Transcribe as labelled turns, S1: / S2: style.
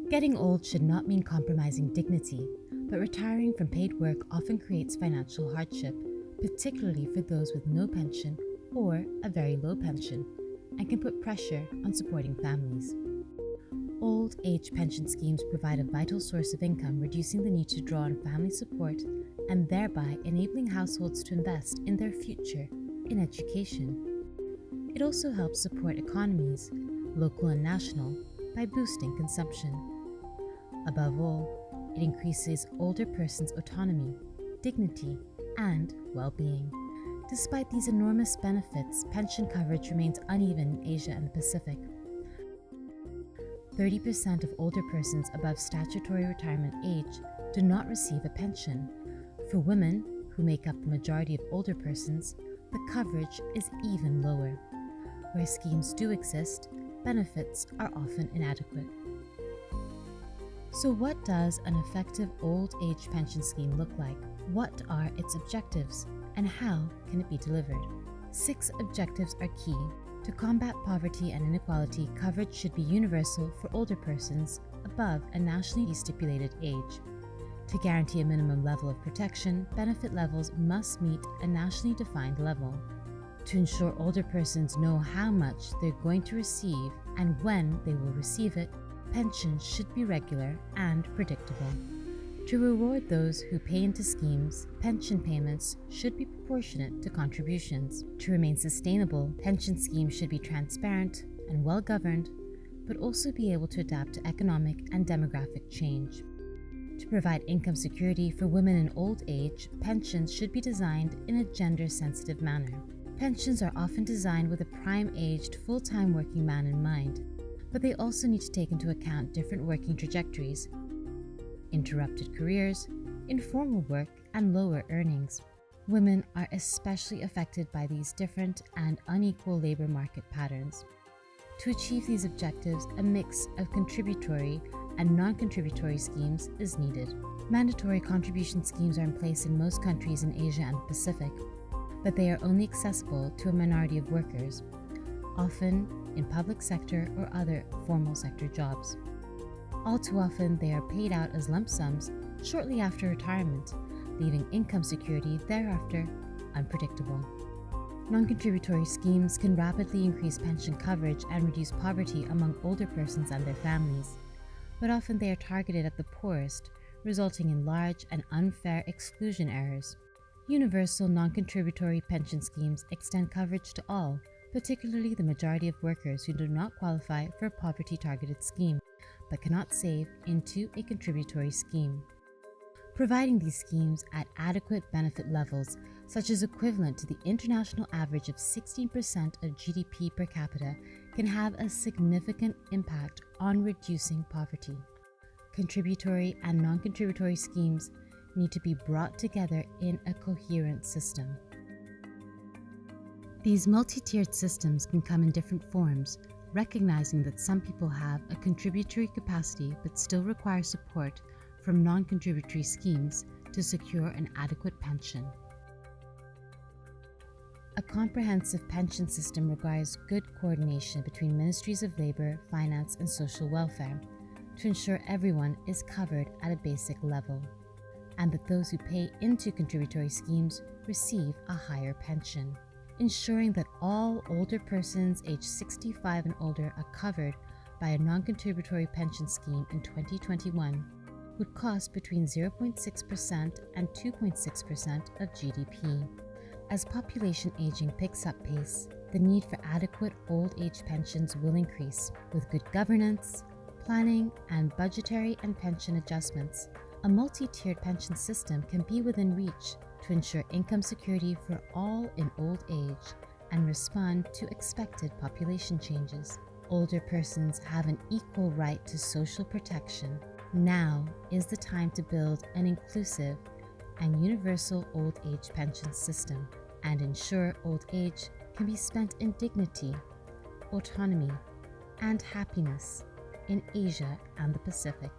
S1: Getting old should not mean compromising dignity, but retiring from paid work often creates financial hardship, particularly for those with no pension or a very low pension, and can put pressure on supporting families. Old age pension schemes provide a vital source of income, reducing the need to draw on family support and thereby enabling households to invest in their future in education. It also helps support economies, local and national, by boosting consumption. Above all, it increases older persons' autonomy, dignity, and well-being. Despite these enormous benefits, pension coverage remains uneven in Asia and the Pacific. 30% of older persons above statutory retirement age do not receive a pension. For women, who make up the majority of older persons, the coverage is even lower. Where schemes do exist, benefits are often inadequate. So what does an effective old age pension scheme look like? What are its objectives, and how can it be delivered? 6 objectives are key. To combat poverty and inequality, coverage should be universal for older persons above a nationally stipulated age. To guarantee a minimum level of protection, benefit levels must meet a nationally defined level. To ensure older persons know how much they're going to receive and when they will receive it, pensions should be regular and predictable. To reward those who pay into schemes, pension payments should be proportionate to contributions. To remain sustainable, pension schemes should be transparent and well governed, but also be able to adapt to economic and demographic change. To provide income security for women in old age, pensions should be designed in a gender-sensitive manner. Pensions are often designed with a prime-aged, full-time working man in mind, but they also need to take into account different working trajectories, interrupted careers, informal work, and lower earnings. Women are especially affected by these different and unequal labor market patterns. To achieve these objectives, a mix of contributory and non-contributory schemes is needed. Mandatory contribution schemes are in place in most countries in Asia and the Pacific, but they are only accessible to a minority of workers, often in public sector or other formal sector jobs. All too often, they are paid out as lump sums shortly after retirement, leaving income security thereafter unpredictable. Non-contributory schemes can rapidly increase pension coverage and reduce poverty among older persons and their families, but often they are targeted at the poorest, resulting in large and unfair exclusion errors. Universal non-contributory pension schemes extend coverage to all, particularly the majority of workers who do not qualify for a poverty-targeted scheme, but cannot save into a contributory scheme. Providing these schemes at adequate benefit levels, such as equivalent to the international average of 16% of GDP per capita, can have a significant impact on reducing poverty. Contributory and non-contributory schemes need to be brought together in a coherent system. These multi-tiered systems can come in different forms, recognizing that some people have a contributory capacity but still require support from non-contributory schemes to secure an adequate pension. A comprehensive pension system requires good coordination between ministries of labor, finance, and social welfare to ensure everyone is covered at a basic level, and that those who pay into contributory schemes receive a higher pension. Ensuring that all older persons aged 65 and older are covered by a non-contributory pension scheme in 2021 would cost between 0.6% and 2.6% of GDP. As population aging picks up pace, the need for adequate old age pensions will increase. With good governance, planning, and budgetary and pension adjustments, a multi-tiered pension system can be within reach to ensure income security for all in old age and respond to expected population changes. Older persons have an equal right to social protection. Now is the time to build an inclusive and universal old age pension system and ensure old age can be spent in dignity, autonomy, and happiness in Asia and the Pacific.